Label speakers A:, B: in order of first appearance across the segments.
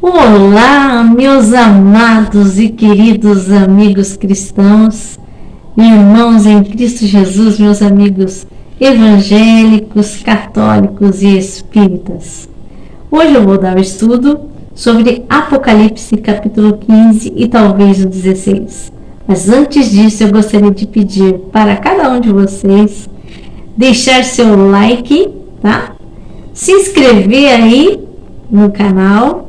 A: Olá, meus amados e queridos amigos cristãos, irmãos em Cristo Jesus, meus amigos evangélicos, católicos e espíritas. Hoje eu vou dar um estudo sobre Apocalipse capítulo 15 e talvez o 16. Mas antes disso eu gostaria de pedir para cada um de vocês deixar seu like, tá? Se inscrever aí no canal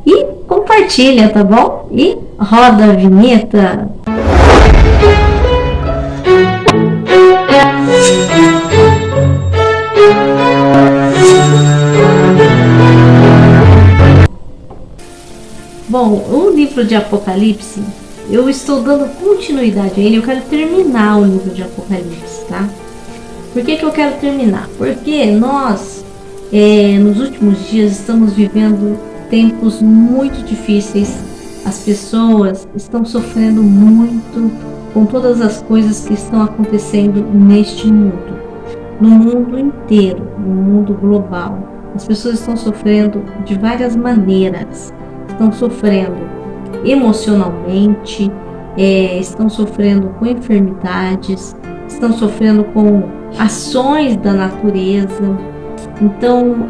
A: e compartilha, tá bom? E roda a vinheta. Bom, o livro de Apocalipse, eu estou dando continuidade a ele, eu quero terminar o livro de Apocalipse, tá? Por que eu quero terminar? Porque nós, nos últimos dias, estamos vivendo tempos muito difíceis. As pessoas estão sofrendo muito com todas as coisas que estão acontecendo neste mundo, no mundo inteiro, no mundo global. As pessoas estão sofrendo de várias maneiras. Estão sofrendo emocionalmente, estão sofrendo com enfermidades, estão sofrendo com ações da natureza. Então,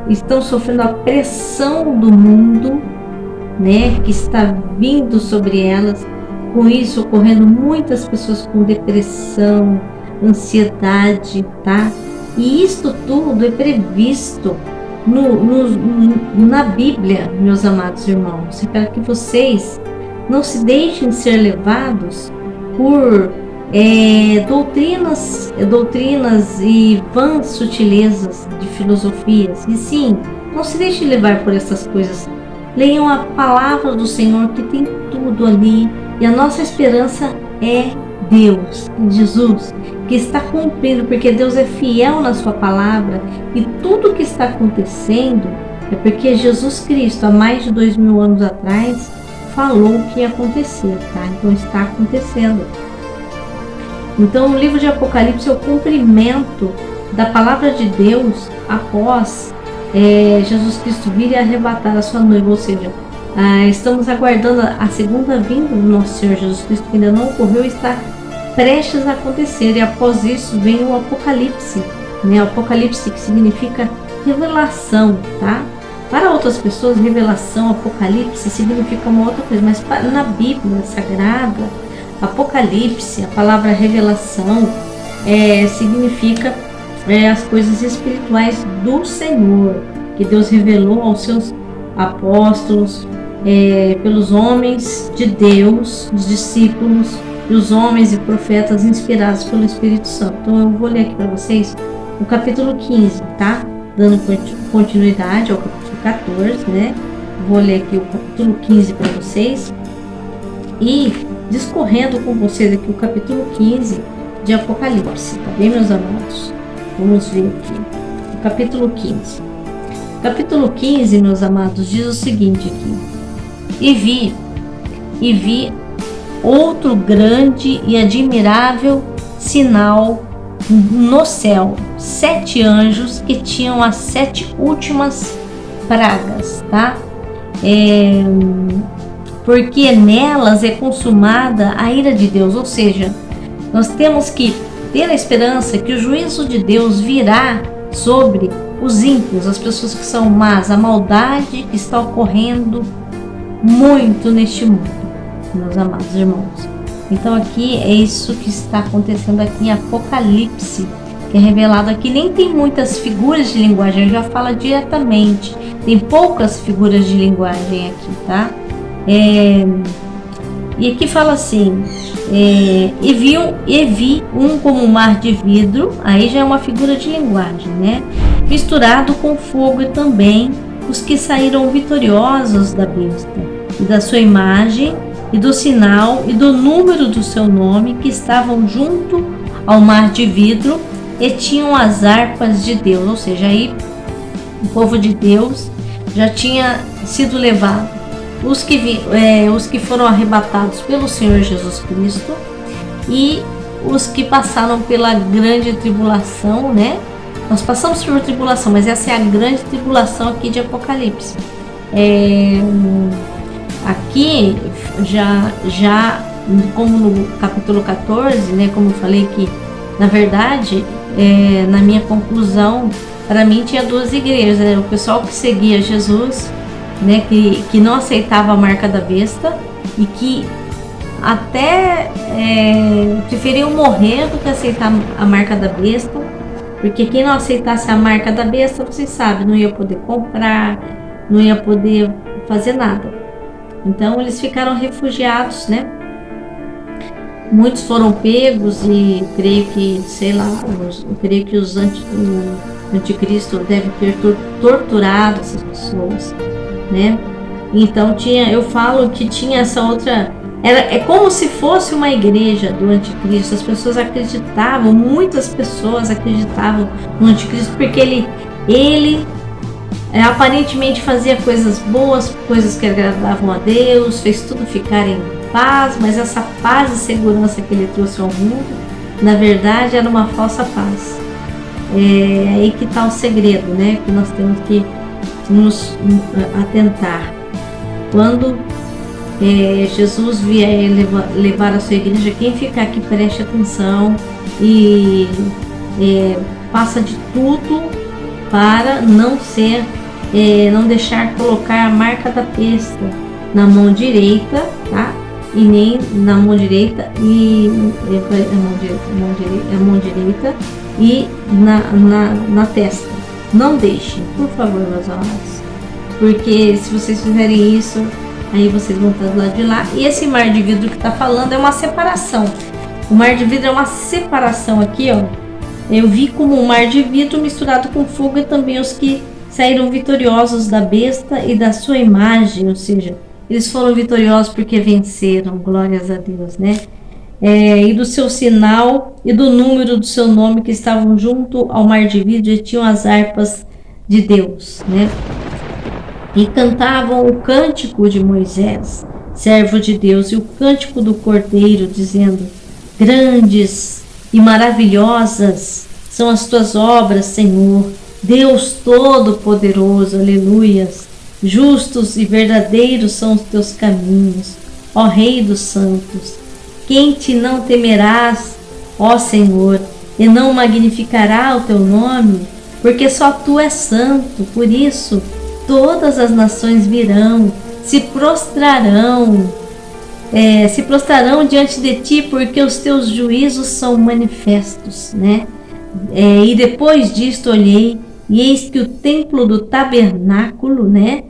A: estão sofrendo a pressão do mundo, né, que está vindo sobre elas. Com isso, ocorrendo muitas pessoas com depressão, ansiedade, tá? E isto tudo é previsto na Bíblia, meus amados irmãos. Eu quero que vocês não se deixem ser levados por doutrinas e vãs sutilezas de filosofias. E sim, não se deixe levar por essas coisas. Leiam a palavra do Senhor, que tem tudo ali. E a nossa esperança é Deus, em Jesus, que está cumprindo, porque Deus é fiel na sua palavra. E tudo que está acontecendo é porque Jesus Cristo, há mais de 2000 anos atrás, falou que ia acontecer, tá? Então está acontecendo. Então, o livro de Apocalipse é o cumprimento da palavra de Deus após Jesus Cristo vir e arrebatar a sua noiva. Ou seja, estamos aguardando a segunda vinda do nosso Senhor Jesus Cristo, que ainda não ocorreu e está prestes a acontecer. E após isso vem o Apocalipse, né? Apocalipse, que significa revelação, tá? Para outras pessoas, revelação, Apocalipse significa uma outra coisa, mas na Bíblia Sagrada, Apocalipse, a palavra revelação, significa as coisas espirituais do Senhor, que Deus revelou aos seus apóstolos, pelos homens de Deus, os discípulos e os homens e profetas inspirados pelo Espírito Santo. Então eu vou ler aqui para vocês o capítulo 15, tá? Dando continuidade ao capítulo 14, né? Vou ler aqui o capítulo 15 para vocês e discorrendo com vocês aqui o capítulo 15 de Apocalipse, tá bem, meus amados? Vamos ver aqui o capítulo 15. Capítulo 15, meus amados, diz o seguinte aqui: E vi outro grande e admirável sinal no céu, 7 anjos que tinham as 7 últimas pragas, tá? Porque nelas é consumada a ira de Deus. Ou seja, nós temos que ter a esperança que o juízo de Deus virá sobre os ímpios, as pessoas que são más, a maldade que está ocorrendo muito neste mundo, meus amados irmãos. Então aqui é isso que está acontecendo aqui em Apocalipse, que é revelado aqui. Nem tem muitas figuras de linguagem, já fala diretamente, tem poucas figuras de linguagem aqui, tá? E aqui fala assim: e vi um como um mar de vidro. Aí já é uma figura de linguagem, né? Misturado com fogo, e também os que saíram vitoriosos da besta e da sua imagem e do sinal e do número do seu nome, que estavam junto ao mar de vidro e tinham as harpas de Deus. Ou seja, aí o povo de Deus já tinha sido levado. Os que foram arrebatados pelo Senhor Jesus Cristo e os que passaram pela grande tribulação, né? Nós passamos por tribulação, mas essa é a grande tribulação aqui de Apocalipse. Aqui, já como no capítulo 14, né, como eu falei que, na verdade, na minha conclusão, para mim tinha duas igrejas, né? O pessoal que seguia Jesus, né, que não aceitava a marca da besta e que até preferiam morrer do que aceitar a marca da besta, porque quem não aceitasse a marca da besta, vocês sabem, não ia poder comprar, não ia poder fazer nada. Então eles ficaram refugiados, né? Muitos foram pegos e creio que, o anticristo deve ter torturado essas pessoas, né? Então eu falo que tinha essa outra, é como se fosse uma igreja do anticristo. As pessoas acreditavam, muitas pessoas acreditavam no anticristo porque ele aparentemente fazia coisas boas, coisas que agradavam a Deus, fez tudo ficar em paz, mas essa paz e segurança que ele trouxe ao mundo, na verdade, era uma falsa paz. É aí que está o segredo, né? Que nós temos que nos atentar. Quando Jesus vier levar a sua igreja, quem ficar aqui preste atenção e faça de tudo para não deixar colocar a marca da besta na mão direita, tá? E nem na mão direita e a mão direita e na testa. Não deixem, por favor, meus amados, porque se vocês fizerem isso, aí vocês vão estar do lado de lá. E esse mar de vidro que está falando é uma separação. O mar de vidro é uma separação aqui, ó. Eu vi como um mar de vidro misturado com fogo, e também os que saíram vitoriosos da besta e da sua imagem, ou seja, eles foram vitoriosos porque venceram, glórias a Deus, né? E do seu sinal e do número do seu nome, que estavam junto ao mar de vidro e tinham as harpas de Deus, né? E cantavam o cântico de Moisés, servo de Deus, e o cântico do Cordeiro, dizendo: grandes e maravilhosas são as tuas obras, Senhor, Deus Todo-Poderoso, aleluias. Justos e verdadeiros são os teus caminhos, ó Rei dos santos. Quem te não temerás, ó Senhor, e não magnificará o teu nome? Porque só tu és santo. Por isso todas as nações virão, se prostrarão diante de ti, porque os teus juízos são manifestos, né? E depois disto olhei, e eis que o templo do tabernáculo, né,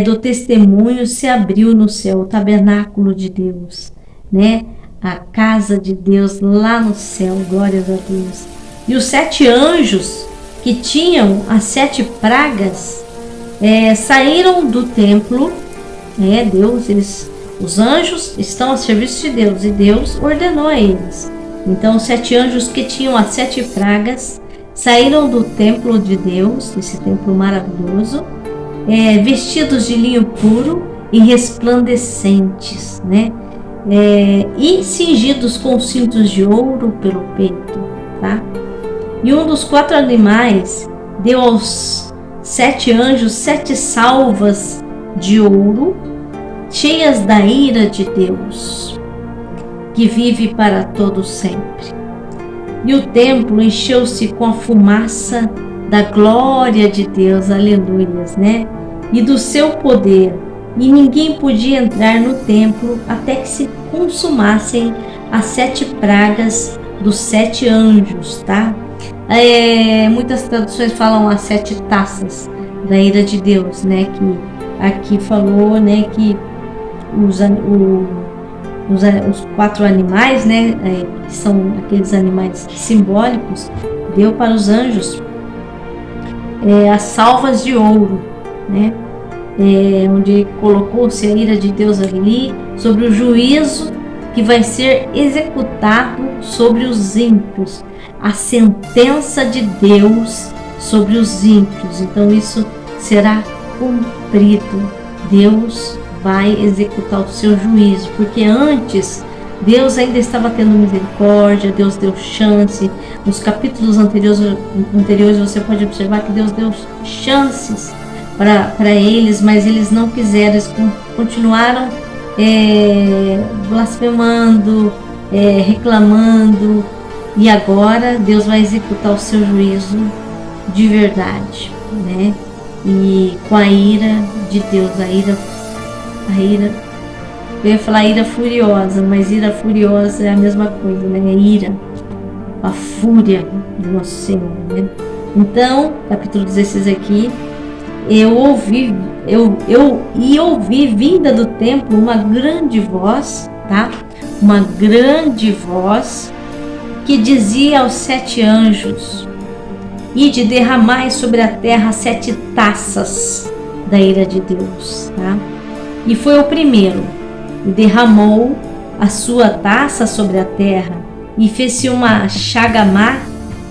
A: do testemunho se abriu no céu, o tabernáculo de Deus, né? A casa de Deus lá no céu, glórias a Deus. E os 7 anjos que tinham as 7 pragas saíram do templo, os anjos estão a serviço de Deus e Deus ordenou a eles. Então os 7 anjos que tinham as 7 pragas saíram do templo de Deus, esse templo maravilhoso, vestidos de linho puro e resplandecentes, né? E cingidos com cintos de ouro pelo peito, tá? E um dos 4 animais deu aos 7 anjos 7 salvas de ouro, cheias da ira de Deus, que vive para todo sempre. E o templo encheu-se com a fumaça da glória de Deus, aleluias, né? E do seu poder, e ninguém podia entrar no templo até que se consumassem as 7 pragas dos 7 anjos, tá? Muitas traduções falam as 7 taças da ira de Deus, né? Que aqui falou, né, que os 4 animais, né, que são aqueles animais simbólicos, deu para os anjos as salvas de ouro, né, onde colocou-se a ira de Deus ali sobre o juízo que vai ser executado sobre os ímpios, a sentença de Deus sobre os ímpios. Então isso será cumprido. Deus vai executar o seu juízo, porque antes Deus ainda estava tendo misericórdia, Deus deu chance. Nos capítulos anteriores você pode observar que Deus deu chances para eles, mas eles não quiseram, eles continuaram blasfemando, reclamando, e agora Deus vai executar o seu juízo de verdade, né? E com a ira de Deus, a ira, eu ia falar ira furiosa, mas ira furiosa é a mesma coisa, né? É ira, a fúria do nosso Senhor, né? Então, capítulo 16 aqui, eu ouvi vinda do templo uma grande voz, tá? Uma grande voz que dizia aos 7 anjos: ide derramai sobre a terra 7 taças da ira de Deus, tá? E foi o primeiro, e derramou a sua taça sobre a terra, e fez-se uma chaga má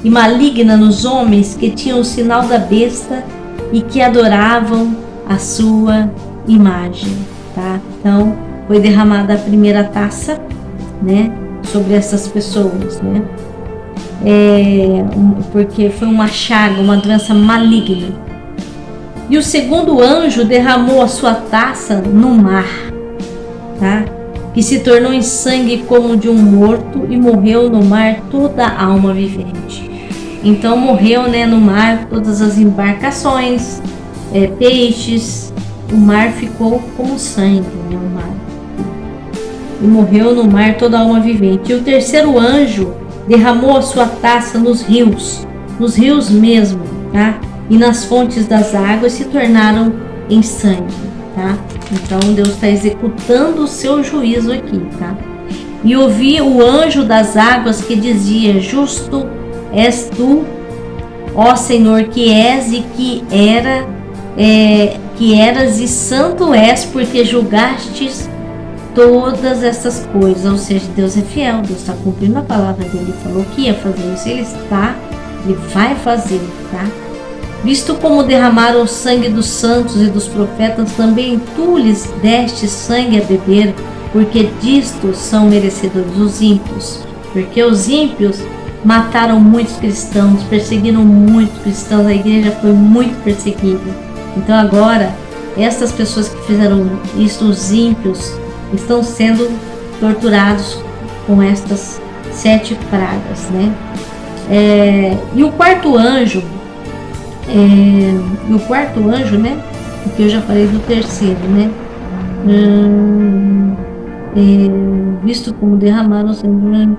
A: e maligna nos homens que tinham o sinal da besta e que adoravam a sua imagem, tá? Então, foi derramada a primeira taça, né, sobre essas pessoas, né? Porque foi uma chaga, uma doença maligna. E o segundo anjo derramou a sua taça no mar, tá? Que se tornou em sangue como de um morto, e morreu no mar toda a alma vivente. Então morreu, né, no mar todas as embarcações, peixes, o mar ficou como sangue, né, o mar. E morreu no mar toda a alma vivente. E o terceiro anjo derramou a sua taça nos rios mesmo, tá? E nas fontes das águas se tornaram em sangue, tá? Então Deus está executando o seu juízo aqui, tá? E ouvi o anjo das águas que dizia: justo és tu, ó Senhor, que és e que eras, e santo és, porque julgastes todas essas coisas. Ou seja, Deus é fiel, Deus está cumprindo a palavra dele. Ele falou que ia fazer isso, ele vai fazer, tá? Visto como derramaram o sangue dos santos e dos profetas, também tu lhes deste sangue a beber, porque disto são merecedores os ímpios. Porque os ímpios mataram muitos cristãos, perseguiram muitos cristãos, a igreja foi muito perseguida. Então agora, essas pessoas que fizeram isso, os ímpios, estão sendo torturados com estas 7 pragas, né? E o quarto anjo, né? Porque eu já falei do terceiro, né? Visto como derramaram o sangue,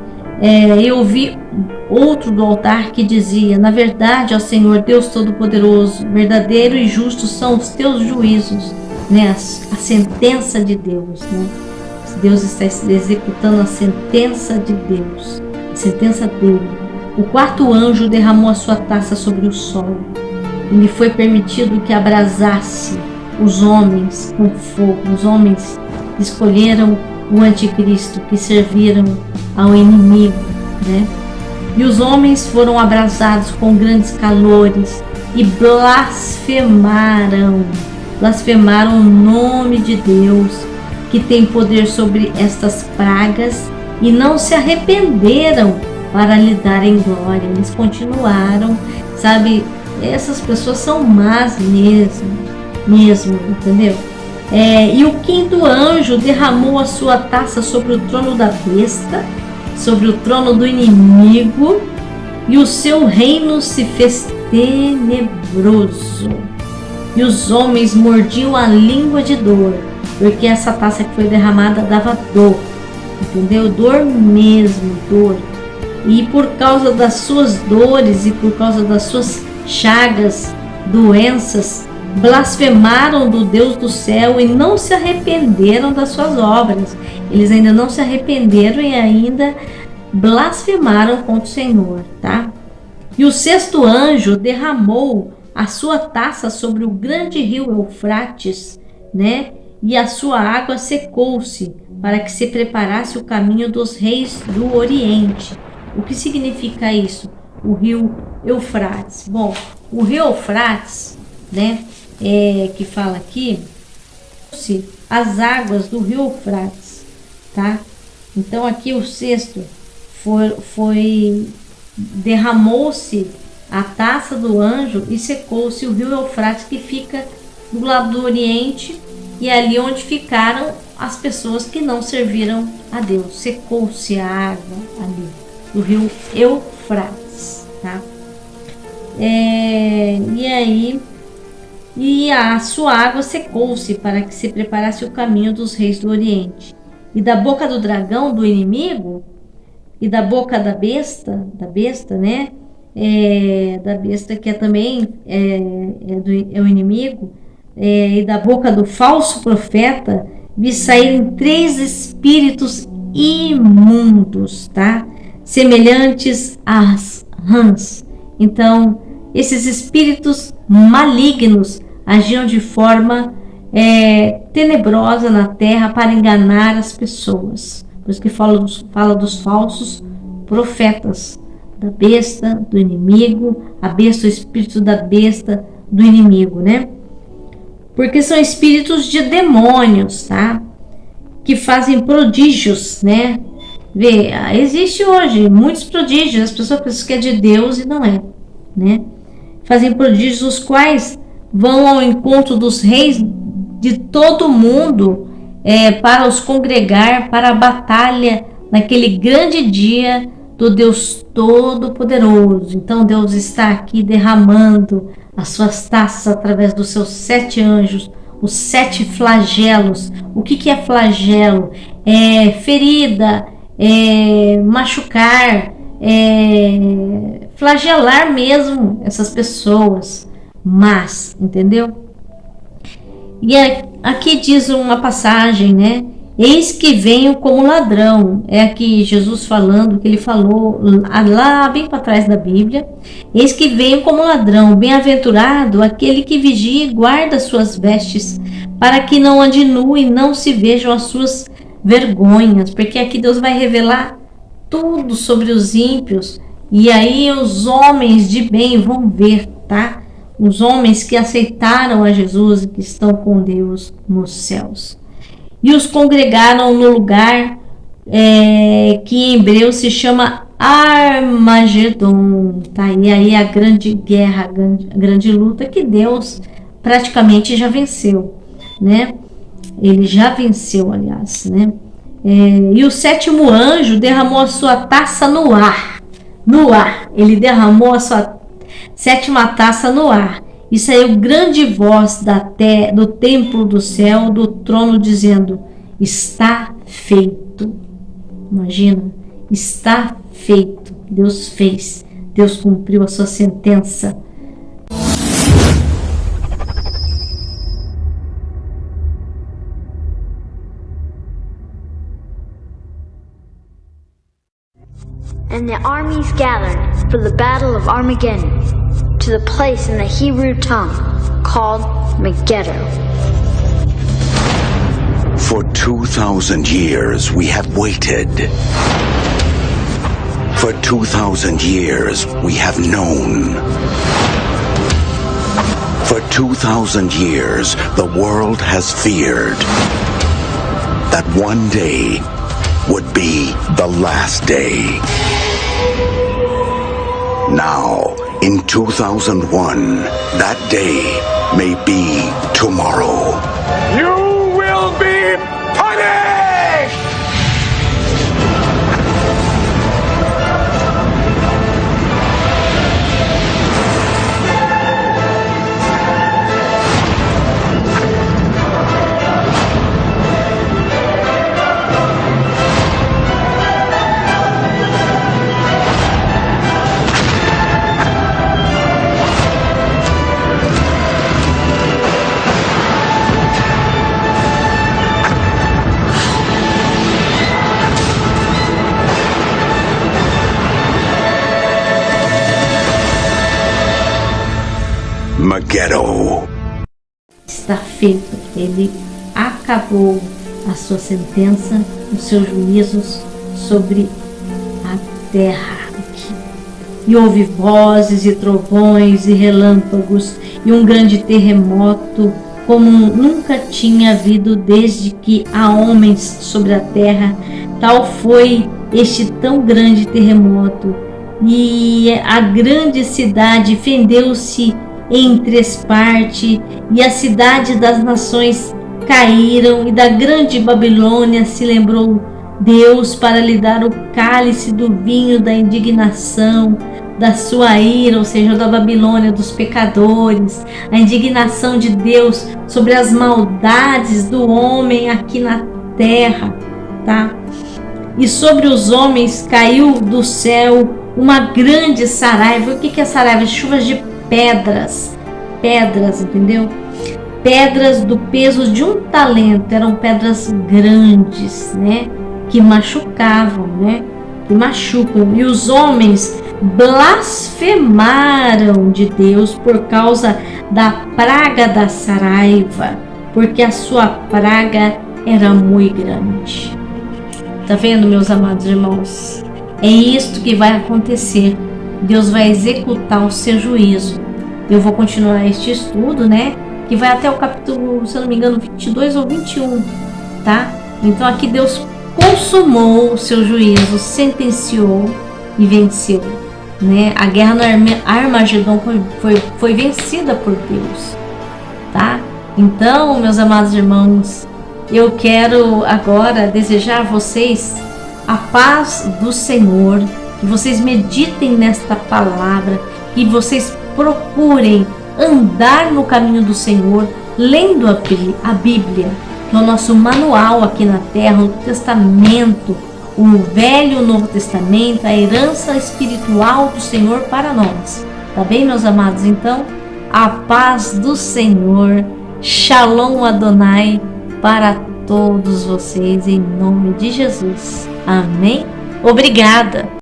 A: eu ouvi outro do altar que dizia: na verdade, ó Senhor Deus Todo-Poderoso, verdadeiro e justo são os teus juízos, né? A sentença de Deus, né? Deus está executando a sentença de Deus, a sentença dele. O quarto anjo derramou a sua taça sobre o sol, e lhe foi permitido que abrasasse os homens com fogo. Os homens escolheram o anticristo, que serviram ao inimigo, né? E os homens foram abrasados com grandes calores e blasfemaram o nome de Deus, que tem poder sobre estas pragas, e não se arrependeram para lhe darem glória. Eles continuaram, sabe? Essas pessoas são más mesmo, entendeu? E o quinto anjo derramou a sua taça sobre o trono da besta, sobre o trono do inimigo, e o seu reino se fez tenebroso. E os homens mordiam a língua de dor, porque essa taça que foi derramada dava dor, entendeu? Dor mesmo, dor. E por causa das suas dores e por causa das suas chagas, doenças, blasfemaram do Deus do céu e não se arrependeram das suas obras. Eles ainda não se arrependeram e ainda blasfemaram contra o Senhor, tá? E o sexto anjo derramou a sua taça sobre o grande rio Eufrates, né? E a sua água secou-se, para que se preparasse o caminho dos reis do Oriente. O que significa isso? O rio Eufrates. Bom, o rio Eufrates, né? Que fala aqui, as águas do rio Eufrates, tá? Então aqui o sexto foi derramou-se a taça do anjo e secou-se o rio Eufrates, que fica do lado do Oriente, e ali onde ficaram as pessoas que não serviram a Deus. Secou-se a água ali do rio Eufrates, tá? E a sua água secou-se para que se preparasse o caminho dos reis do Oriente. E da boca do dragão, do inimigo, e da boca da besta, né? Da besta que também é o inimigo, e da boca do falso profeta, vi saírem 3 espíritos imundos, tá? Semelhantes às rãs. Então, esses espíritos malignos agiam de forma tenebrosa na terra para enganar as pessoas. Por isso que fala dos falsos profetas, da besta, do inimigo, a besta, o espírito da besta, do inimigo, né? Porque são espíritos de demônios, tá? Que fazem prodígios, né? Vê, existe hoje muitos prodígios, as pessoas pensam que é de Deus e não é, né? Fazem prodígios os quais vão ao encontro dos reis de todo mundo para os congregar para a batalha naquele grande dia do Deus Todo-Poderoso. Então Deus está aqui derramando as suas taças através dos seus 7 anjos, os 7 flagelos. O que é flagelo? É ferida, machucar, flagelar mesmo essas pessoas. Mas, entendeu? E aqui diz uma passagem, né? Eis que venho como ladrão. É aqui Jesus falando, que ele falou lá bem para trás da Bíblia. Eis que venho como ladrão. Bem-aventurado aquele que vigia e guarda suas vestes, para que não ande nu e não se vejam as suas vergonhas. Porque aqui Deus vai revelar tudo sobre os ímpios. E aí os homens de bem vão ver, tá? Os homens que aceitaram a Jesus e que estão com Deus nos céus. E os congregaram no lugar que em hebreu se chama Armagedon, tá? E aí a grande guerra, a grande luta que Deus praticamente já venceu, né? Ele já venceu, aliás, né? E o 7º anjo derramou a sua taça no ar. Ele derramou a sua 7ª taça no ar, e saiu grande voz do templo do céu, do trono, dizendo: está feito. Imagina, está feito. Deus fez, Deus cumpriu a sua sentença.
B: And the armies gathered for the battle of Armageddon, to the place in the Hebrew tongue called Megiddo.
C: For 2,000 years we have waited. For 2,000 years we have known. For 2,000 years the world has feared that one day would be the last day. Now, in 2001, that day may be tomorrow.
D: You will be punished!
C: Megiddo.
A: Está feito. Ele acabou a sua sentença, os seus juízos sobre a terra. E houve vozes e trovões e relâmpagos e um grande terremoto como nunca tinha havido desde que há homens sobre a terra. Tal foi este tão grande terremoto, e a grande cidade fendeu-se em 3 partes, e a cidade das nações caíram, e da grande Babilônia se lembrou Deus para lhe dar o cálice do vinho da indignação da sua ira, ou seja, da Babilônia, dos pecadores, a indignação de Deus sobre as maldades do homem aqui na terra, tá? E sobre os homens caiu do céu uma grande saraiva. O que é saraiva? Chuvas de pedras, entendeu? Pedras do peso de 1 talento, eram pedras grandes, né? Que machucavam, né? Que machucam. E os homens blasfemaram de Deus por causa da praga da saraiva, porque a sua praga era muito grande. Tá vendo, meus amados irmãos? É isto que vai acontecer. Deus vai executar o seu juízo. Eu vou continuar este estudo, né? Que vai até o capítulo, se eu não me engano, 22 ou 21, tá? Então aqui Deus consumou o seu juízo, sentenciou e venceu, né? A guerra no Armagedon foi vencida por Deus, tá? Então, meus amados irmãos, eu quero agora desejar a vocês a paz do Senhor, que vocês meditem nesta palavra, que vocês procurem andar no caminho do Senhor, lendo a Bíblia, que é o nosso manual aqui na terra, o Testamento, o Velho e o Novo Testamento, a herança espiritual do Senhor para nós. Tá bem, meus amados? Então, a paz do Senhor, Shalom Adonai, para todos vocês, em nome de Jesus. Amém? Obrigada!